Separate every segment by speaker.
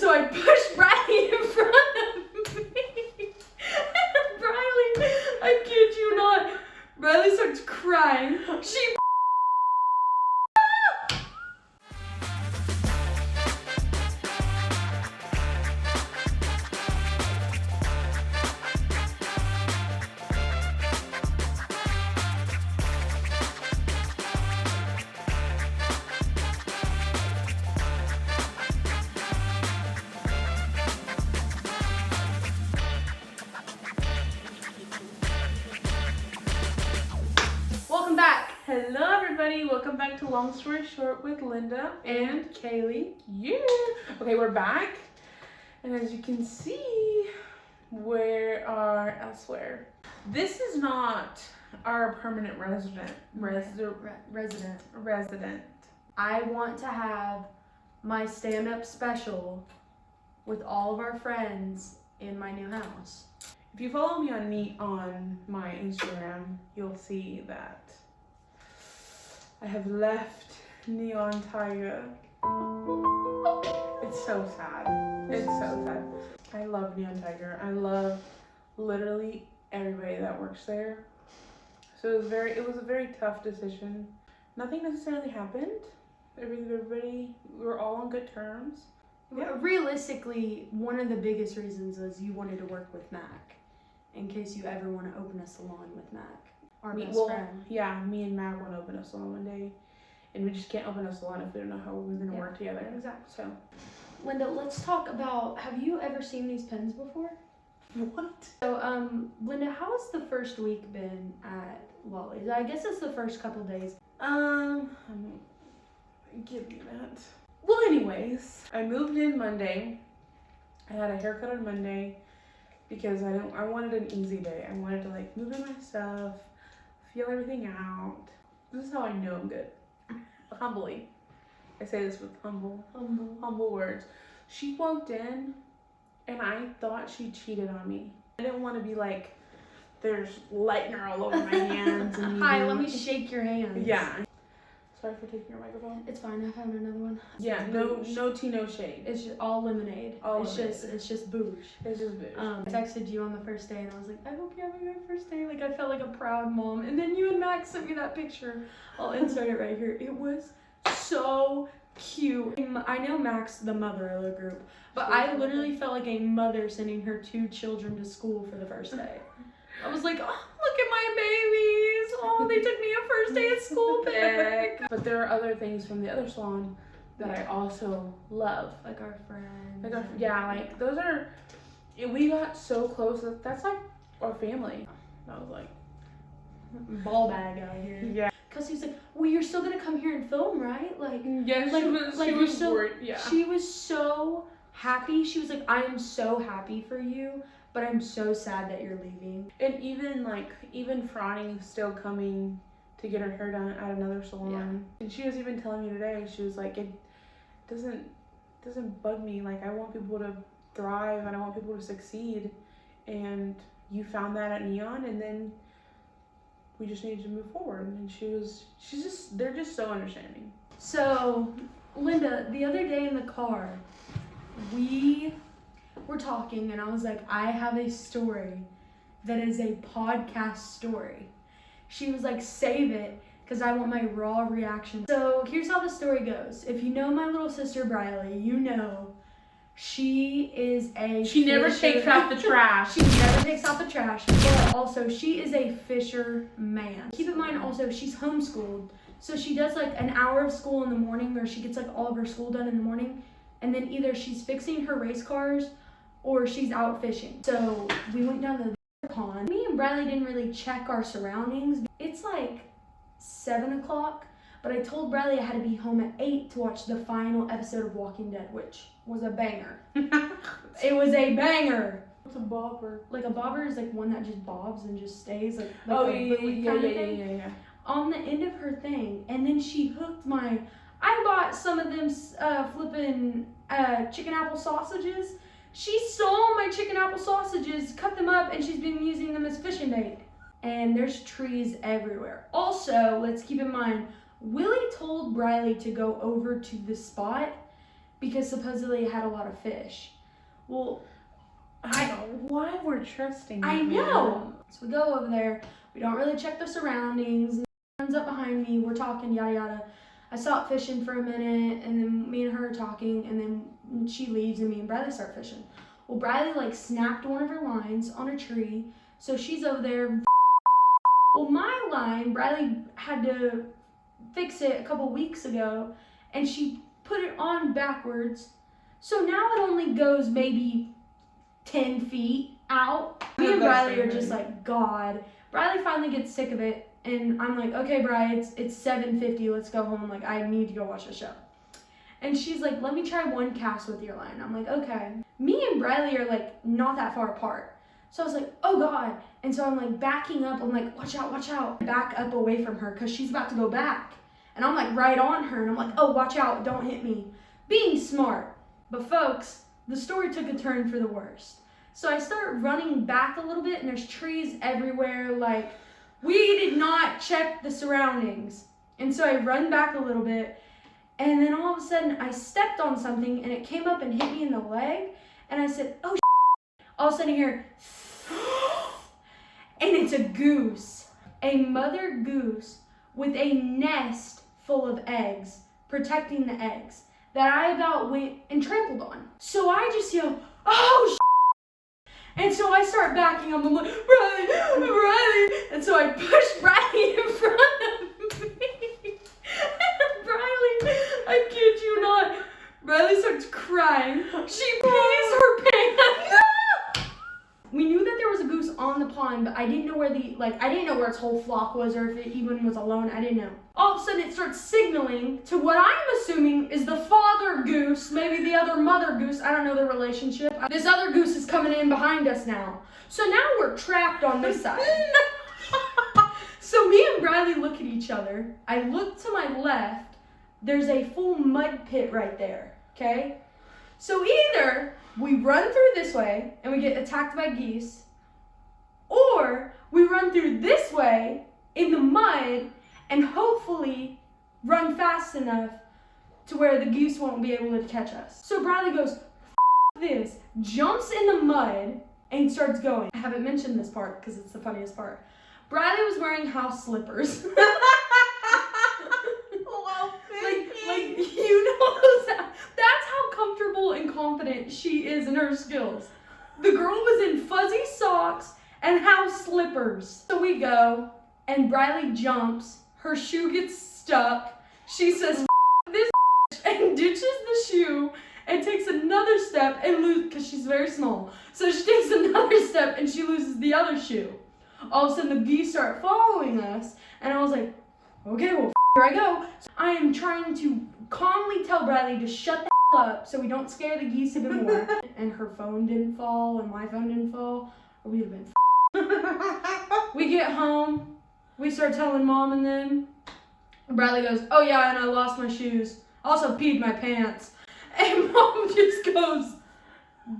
Speaker 1: so I pushed Brylee in front of me. And Brylee, I kid you not, Brylee starts crying. She Hello everybody, welcome back to Long Story Short with Linda and Kaylee. Yeah. Okay, we're back. And as you can see, we are elsewhere. This is not our permanent resident.
Speaker 2: I want to have my stand-up special with all of our friends in my new house.
Speaker 1: If you follow me on my Instagram, you'll see that I have left Neon Tiger. It's so sad. It's so sad. I love Neon Tiger. I love literally everybody that works there. So it was a very tough decision. Nothing necessarily happened. Everybody, we were all on good terms.
Speaker 2: Yeah. Realistically, one of the biggest reasons was you wanted to work with Mac, in case you ever want to open a salon with Mac. Our best friend.
Speaker 1: Yeah, me and Matt want to open a salon one day, and we just can't open a salon if we don't know how we're going to work together.
Speaker 2: Exactly.
Speaker 1: So,
Speaker 2: Linda, let's talk about, have you ever seen these pens before?
Speaker 1: What?
Speaker 2: So, Linda, how has the first week been at Wally's? I guess it's the first couple days.
Speaker 1: Give me that. Well, anyways, I moved in Monday. I had a haircut on Monday because I wanted an easy day. I wanted to like move in my stuff, feel everything out. This is how I know I'm good. Humbly. I say this with humble words. She walked in and I thought she cheated on me. I didn't want to be like, there's lightning all over my hands. And
Speaker 2: Hi, let me shake your hands.
Speaker 1: Yeah. Sorry for taking your microphone.
Speaker 2: It's fine, I found another one.
Speaker 1: Yeah, no tea, no shade.
Speaker 2: It's just all lemonade. It's just booze.
Speaker 1: It's just booze.
Speaker 2: I texted you on the first day and I was like, I hope you're having a good first day. Like, I felt like a proud mom. And then you and Max sent me that picture. I'll insert it right here. It was so cute. I know Max, the mother of the group, but I literally felt like a mother sending her 2 children to school for the first day. I was like, oh, look at my babies. Oh, they took me a first day at school pic.
Speaker 1: But there are other things from the other salon that I also love.
Speaker 2: Like our friends.
Speaker 1: Like those are, we got so close. That's like our family. I was like,
Speaker 2: ball bag out here.
Speaker 1: Yeah.
Speaker 2: Cause he's like, well, you're still gonna come here and film, right? Like,
Speaker 1: yeah, she was worried. Yeah.
Speaker 2: She was so happy. She was like, I am so happy for you, but I'm so sad that you're leaving.
Speaker 1: And even Franny's still coming to get her hair done at another salon. Yeah. And she was even telling me today, she was like, it doesn't bug me. Like, I want people to thrive and I want people to succeed. And you found that at Neon, and then we just needed to move forward. And they're just so understanding.
Speaker 2: So, Linda, the other day in the car, we were talking and I was like, I have a story that is a podcast story. She was like, save it, because I want my raw reaction. So here's how the story goes. If you know my little sister Brylee, you know she never takes out the trash. She never takes out the trash, but also she is a fisherman. Keep in mind also, she's homeschooled. So she does like an hour of school in the morning, or she gets like all of her school done in the morning, and then either she's fixing her race cars or she's out fishing. So we went down to the pond. Me and Brylee didn't really check our surroundings. It's like 7 o'clock, but I told Brylee I had to be home at 8 to watch the final episode of Walking Dead, which was a banger. It was a banger.
Speaker 1: What's a bobber?
Speaker 2: Like a bobber is like one that just bobs and just stays like
Speaker 1: yeah.
Speaker 2: On the end of her thing, and then she hooked I bought some of them flipping chicken apple sausages. She stole my chicken apple sausages, cut them up, and she's been using them as fishing bait. And there's trees everywhere. Also, let's keep in mind, Willie told Brylee to go over to the spot because supposedly it had a lot of fish. Well,
Speaker 1: I don't know why we're trusting.
Speaker 2: I know. So we go over there. We don't really check the surroundings. No one runs up behind me. We're talking, yada yada. I stop fishing for a minute, and then me and her are talking, and then she leaves, and me and Brylee start fishing. Well, Brylee like snapped one of her lines on a tree, so she's over there. Well, my line, Brylee had to fix it a couple weeks ago, and she put it on backwards, so now it only goes maybe 10 feet out. Me and Brylee are just like, God. Brylee finally gets sick of it, and I'm like, okay, Bri, it's 7:50, let's go home. Like, I need to go watch the show. And she's like, let me try one cast with your line. I'm like, okay. Me and Brylee are like not that far apart. So I was like, oh God. And so I'm like backing up. I'm like, watch out, watch out. Back up away from her because she's about to go back. And I'm like right on her. And I'm like, oh, watch out, don't hit me. Being smart. But folks, the story took a turn for the worst. So I start running back a little bit, and there's trees everywhere. Like, we did not check the surroundings. And so I run back a little bit, and then all of a sudden I stepped on something, and it came up and hit me in the leg. And I said, oh, all of a sudden I hear, and it's a goose, a mother goose with a nest full of eggs, protecting the eggs, that I about went and trampled on. So I just yell, oh, and so I start backing up. I'm like, Brylee. And so I push Brylee in front of me. And Brylee, I kid you not, Brylee starts crying. She pees her pants. We knew that there was a goose on the pond, but I didn't know where I didn't know where its whole flock was, or if it even was alone. I didn't know. All of a sudden, it starts signaling to what I'm assuming is the father goose, maybe the other mother goose. I don't know their relationship. This other goose is coming in behind us now. So now we're trapped on this side. So me and Brylee look at each other. I look to my left. There's a full mud pit right there, okay? So either we run through this way and we get attacked by geese, or we run through this way in the mud and hopefully run fast enough to where the goose won't be able to catch us. So Brylee goes, F this, jumps in the mud and starts going. I haven't mentioned this part because it's the funniest part. Brylee was wearing house slippers. Like, you know, that's how comfortable and confident she is in her skills. The girl was in fuzzy socks and house slippers. So we go, and Brylee jumps. Her shoe gets stuck. She says, this and ditches the shoe and takes another step and loses, because she's very small. So she takes another step and she loses the other shoe. All of a sudden, the geese start following us, and I was like, okay, well, here I go. So I am trying to calmly tell Brylee to shut the up so we don't scare the geese even more. And her phone didn't fall, and my phone didn't fall, or we'd have been We get home, we start telling Mom and them. Brylee goes, oh yeah, and I lost my shoes. Also peed my pants. And Mom just goes,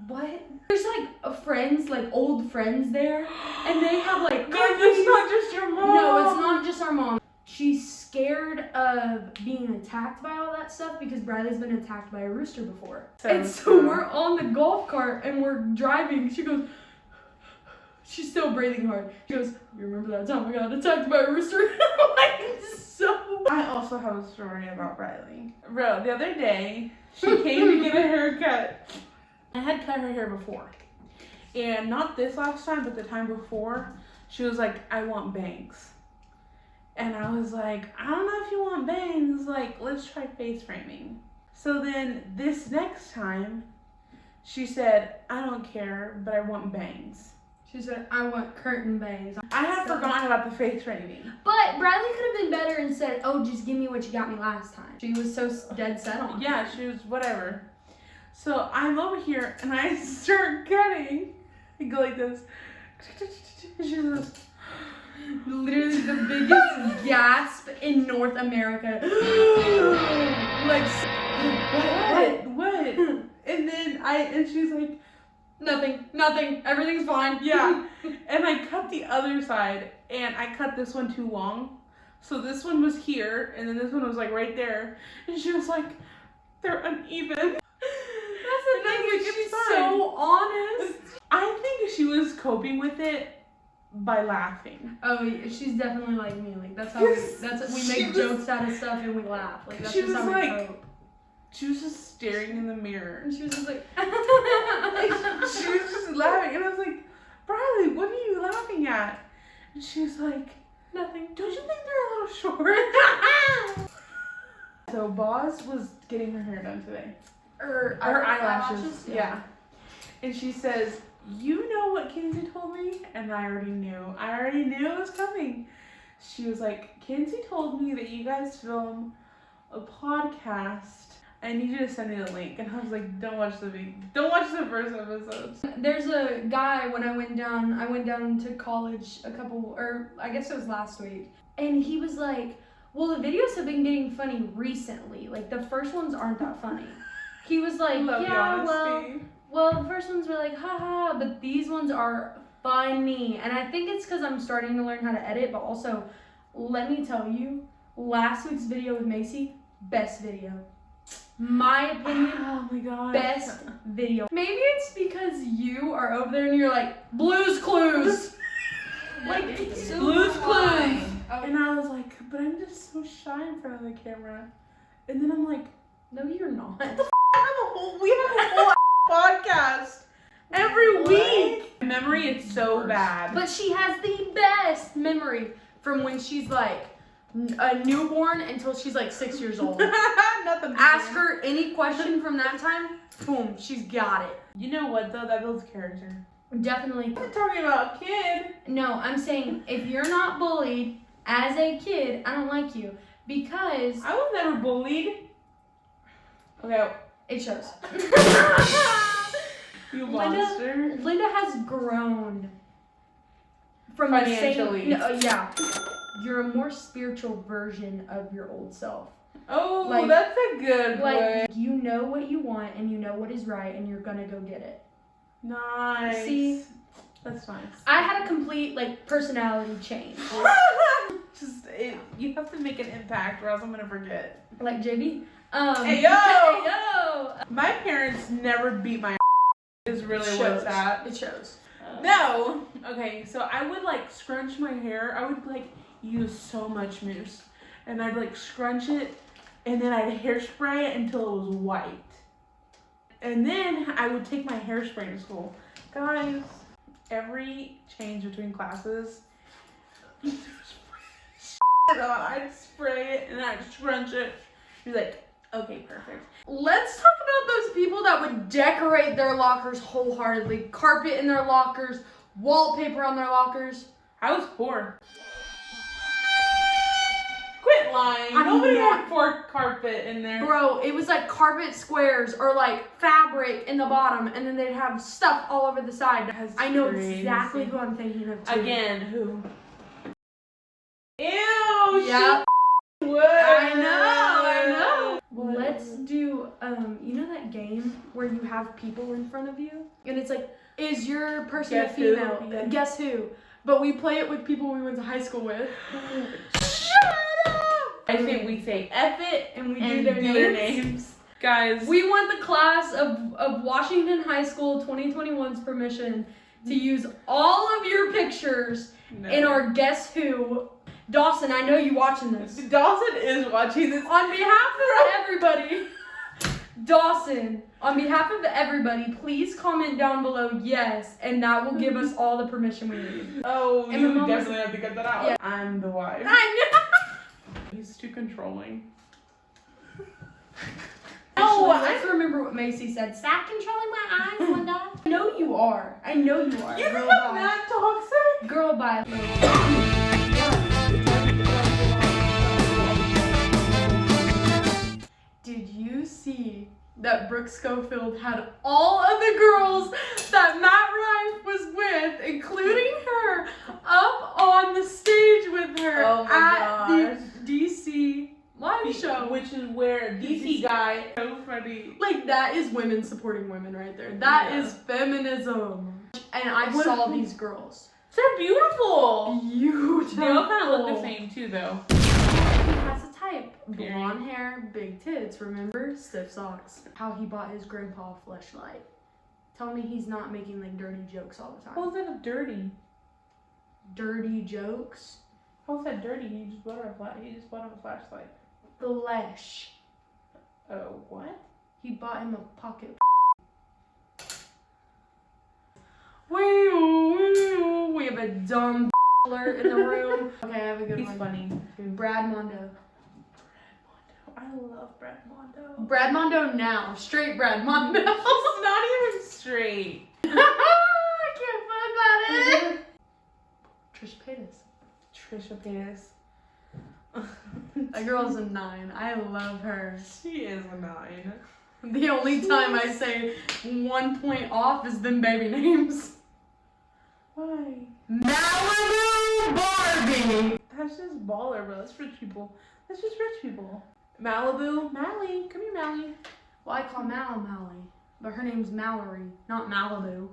Speaker 2: what? There's like friends, like old friends there, and they have like
Speaker 1: it's not just your mom.
Speaker 2: No, it's not just our mom. She's scared of being attacked by all that stuff because Brylee's been attacked by a rooster before. And so we're on the golf cart and we're driving. She goes, she's still breathing hard. She goes, you remember that time I got attacked by a rooster? Like, so.
Speaker 1: I also have a story about Brylee. Bro, the other day, she came to get a haircut. I had cut her hair before. And not this last time, but the time before, she was like, I want bangs. And I was like, I don't know if you want bangs. Like, let's try face framing. So then this next time, she said, I don't care, but I want bangs.
Speaker 2: She said, I want curtain bangs.
Speaker 1: I had forgotten about the face framing.
Speaker 2: But Brylee could have been better and said, oh, just give me what you got me last time. She was so dead set on it.
Speaker 1: Yeah, she was whatever. So I'm over here and I start cutting. I go like this. And she goes, literally the biggest gasp in North America. Like, what? And then and she's like,
Speaker 2: Nothing, everything's fine.
Speaker 1: yeah. And I cut the other side, and I cut this one too long. So this one was here, and then this one was like right there. And she was like, they're uneven. coping with it by laughing.
Speaker 2: Oh, yeah, she's definitely like me. Like that's how we make jokes out of stuff and we laugh. Like that's just how we cope.
Speaker 1: She was just staring in the mirror.
Speaker 2: And she was just like,
Speaker 1: she was just laughing, and I was like, Brylee, what are you laughing at? And she was like,
Speaker 2: nothing.
Speaker 1: Don't you think they're a little short? So Boz was getting her hair done today. Her eyelashes. Yeah. And she says, you know what Kenzie told me? And I already knew. I already knew it was coming. She was like, Kenzie told me that you guys film a podcast. I need you to send me the link. And I was like, don't watch the first episode.
Speaker 2: There's a guy when I went down to college I guess it was last week. And he was like, well, the videos have been getting funny recently. Like the first ones aren't that funny. He was like, well, the first ones were like, haha, but these ones are funny. And I think it's because I'm starting to learn how to edit, but also, let me tell you, last week's video with Macy, best video. My opinion,
Speaker 1: oh my god,
Speaker 2: best video. Maybe it's because you are over there and you're like, Blue's Clues. Like,
Speaker 1: so Blue's Clues. And I was like, but I'm just so shy in front of the camera. And then I'm like,
Speaker 2: no, you're not.
Speaker 1: We have a whole podcast every week. Memory is so bad.
Speaker 2: But she has the best memory from when she's like a newborn until she's like 6 years old.
Speaker 1: Nothing.
Speaker 2: Ask her any question from that time, boom, she's got it.
Speaker 1: You know what though? That builds character.
Speaker 2: Definitely.
Speaker 1: I'm not talking about a kid.
Speaker 2: No, I'm saying if you're not bullied as a kid, I don't like you because
Speaker 1: I was never bullied. Okay.
Speaker 2: It shows.
Speaker 1: You monster.
Speaker 2: Linda has grown from
Speaker 1: financially.
Speaker 2: Yeah. You're a more spiritual version of your old self.
Speaker 1: Oh, like, that's a good
Speaker 2: way. You know what you want and you know what is right and you're gonna go get it.
Speaker 1: Nice.
Speaker 2: See?
Speaker 1: That's nice.
Speaker 2: I had a complete personality change.
Speaker 1: You have to make an impact or else I'm gonna forget.
Speaker 2: Like JB.
Speaker 1: Hey yo!
Speaker 2: Hey yo!
Speaker 1: My parents never beat my is really what's that.
Speaker 2: It shows.
Speaker 1: No! Okay, so I would scrunch my hair. I would use so much mousse. And I'd scrunch it and then I'd hairspray it until it was white. And then I would take my hairspray to school. Guys, every change between classes, I'd spray it and I'd scrunch it. Be like, okay, perfect.
Speaker 2: Let's talk about those people that would decorate their lockers wholeheartedly. Carpet in their lockers, wallpaper on their lockers.
Speaker 1: I was poor. Quit lying. Nobody had poor carpet in there.
Speaker 2: Bro, it was carpet squares or fabric in the bottom and then they'd have stuff all over the side. I know exactly who I'm thinking of too.
Speaker 1: Again, who? Ew,
Speaker 2: yep. I know.
Speaker 1: What?
Speaker 2: Let's do, you know that game where you have people in front of you? And it's is your person a female?
Speaker 1: Yeah.
Speaker 2: Guess who? But we play it with people we went to high school with.
Speaker 1: I think we say F it
Speaker 2: and we do their names.
Speaker 1: Guys.
Speaker 2: We want the class of Washington High School 2021's permission to use all of your pictures in our Guess Who. Dawson, I know you watching this.
Speaker 1: Dawson is watching this.
Speaker 2: On behalf of everybody, Dawson, on behalf of everybody, please comment down below yes, and that will give us all the permission we need.
Speaker 1: Oh,
Speaker 2: and
Speaker 1: you definitely have to get that out.
Speaker 2: Yeah.
Speaker 1: I'm the wife.
Speaker 2: I know.
Speaker 1: He's too controlling.
Speaker 2: Oh, I remember what Macy said. Stop controlling my eyes, Linda. I know you are. You
Speaker 1: think I'm that toxic?
Speaker 2: Girl, bye. Did you see that Brooke Schofield had all of the girls that Matt Rife was with, including her, up on the stage with her at the DC live show?
Speaker 1: Which is where DC guy. So funny.
Speaker 2: That is women supporting women right there. That is feminism. And I saw these girls.
Speaker 1: They're beautiful.
Speaker 2: Beautiful.
Speaker 1: They all kind of look the same too, though.
Speaker 2: He has a type. Blonde hair, big tits, remember? Stiff socks. How he bought his grandpa a fleshlight. Tell me he's not making like dirty jokes all the time.
Speaker 1: How is that dirty?
Speaker 2: Dirty jokes?
Speaker 1: How is that dirty? He just bought him a flashlight.
Speaker 2: Flesh.
Speaker 1: Oh, what?
Speaker 2: He bought him a pocket. We have a dumb alert in the room. Okay, I have a good
Speaker 1: He's
Speaker 2: one.
Speaker 1: funny too.
Speaker 2: Brad Mondo.
Speaker 1: I love Brad Mondo.
Speaker 2: Brad Mondo now. Straight Brad Mondo.
Speaker 1: He's not even straight.
Speaker 2: I can't believe about it.
Speaker 1: Trisha Paytas.
Speaker 2: That girl's a 9. I love her.
Speaker 1: She is a 9.
Speaker 2: The only time I say 1 point off is them baby names.
Speaker 1: Why?
Speaker 2: Malibu Barbie.
Speaker 1: That's just baller, bro. That's rich people. That's just rich people. Malibu, Mally. Come here, Mally.
Speaker 2: Well, I call Mally, but her name's Mallory, not Malibu.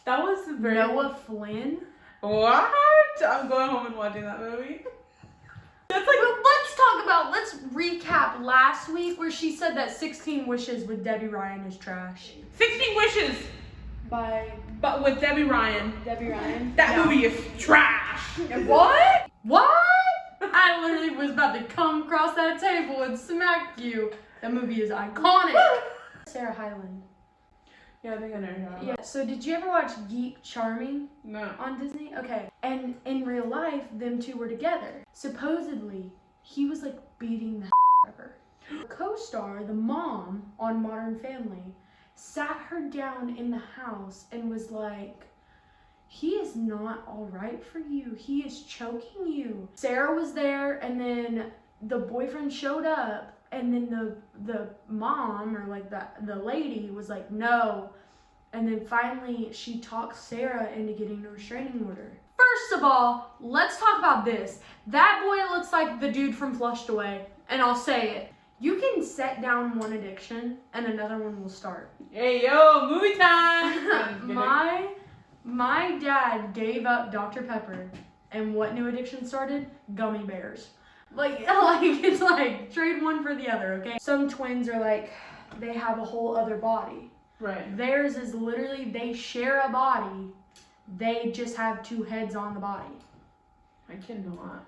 Speaker 1: That was very...
Speaker 2: Noah Flynn?
Speaker 1: What? I'm going home and watching that movie. That's like...
Speaker 2: But let's recap last week where she said that 16 Wishes with Debbie Ryan is trash.
Speaker 1: 16 Wishes! But with Debbie Ryan.
Speaker 2: Debbie Ryan?
Speaker 1: That movie is trash.
Speaker 2: What? What? I literally was about to come across that table and smack you. That movie is iconic. Sarah Hyland.
Speaker 1: Yeah, I think I know her.
Speaker 2: Yeah, so did you ever watch Geek Charming
Speaker 1: No.
Speaker 2: on Disney? Okay. And in real life, them two were together. Supposedly, he was like beating the out of her. Co-star, the mom on Modern Family, sat her down in the house and was like, he is not all right for you. He is choking you. Sarah was there, and then the boyfriend showed up, and then the mom, or like the lady, was like, no. And then finally, she talked Sarah into getting a restraining order. First of all, let's talk about this. That boy looks like the dude from Flushed Away, and I'll say it. You can set down one addiction, and another one will start.
Speaker 1: Hey, yo, movie time!
Speaker 2: My dad gave up Dr. Pepper, and what new addiction started? Gummy bears. Like it's like trade one for the other, okay? Some twins are like, they have a whole other body.
Speaker 1: Right.
Speaker 2: Theirs is literally, they share a body, they just have 2 heads on the body.
Speaker 1: I could not.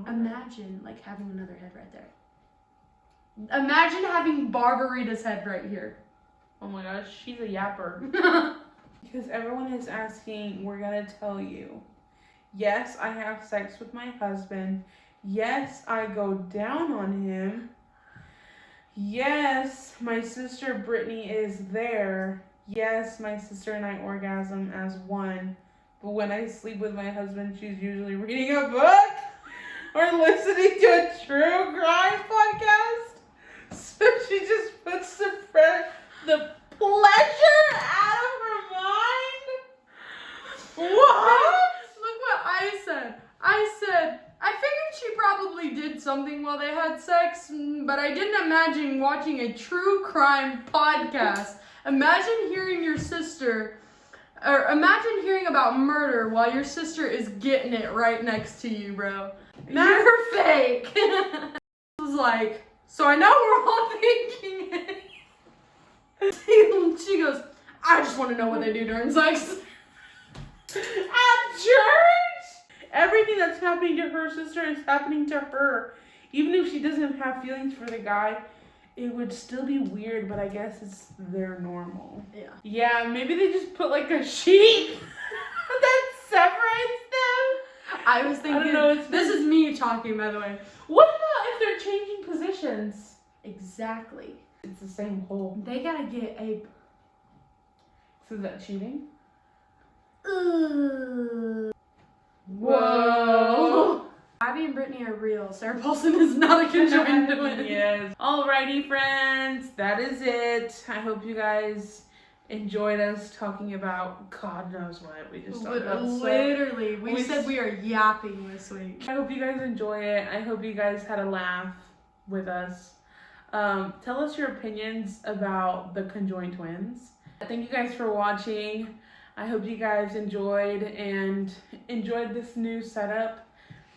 Speaker 2: Imagine like having another head right there. Imagine having Barbarita's head right here.
Speaker 1: Oh my gosh, she's a yapper. Because everyone is asking, we're gonna tell you. Yes, I have sex with my husband. Yes, I go down on him. Yes, my sister Brittany is there. Yes, my sister and I orgasm as one. But when I sleep with my husband, she's usually reading a book or listening to a true crime podcast. So she just puts the pleasure out of her mind? What?
Speaker 2: Look what I said. I figured she probably did something while they had sex, but I didn't imagine watching a true crime podcast. Imagine hearing your sister, or imagine hearing about murder while your sister is getting it right next to you, bro. You're fake. It was like, so I know we're all thinking it. She goes, I just want to know what they do during sex.
Speaker 1: At church? Everything that's happening to her sister is happening to her. Even if she doesn't have feelings for the guy, it would still be weird, but I guess it's their normal.
Speaker 2: Yeah.
Speaker 1: Yeah, maybe they just put like a sheet that separates them.
Speaker 2: I was thinking,
Speaker 1: I don't know,
Speaker 2: this is me talking, by the way.
Speaker 1: What about if they're changing positions?
Speaker 2: Exactly.
Speaker 1: It's the same hole.
Speaker 2: They gotta get a...
Speaker 1: So is that cheating?
Speaker 2: Whoa. Abby and Brittany are real. Sarah Paulson is not a conjoined twin.
Speaker 1: Yes. Alrighty, friends. That is it. I hope you guys enjoyed us talking about God knows what. We just talked about stuff.
Speaker 2: Literally. We said we are yapping this week.
Speaker 1: I hope you guys enjoy it. I hope you guys had a laugh with us. Tell us your opinions about the conjoined twins. Thank you guys for watching. I hope you guys enjoyed this new setup.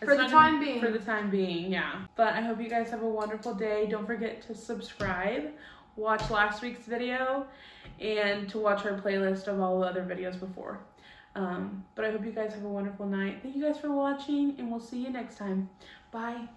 Speaker 2: For the time being.
Speaker 1: For the time being, yeah. But I hope you guys have a wonderful day. Don't forget to subscribe, watch last week's video, and to watch our playlist of all the other videos before. But I hope you guys have a wonderful night. Thank you guys for watching, and we'll see you next time. Bye.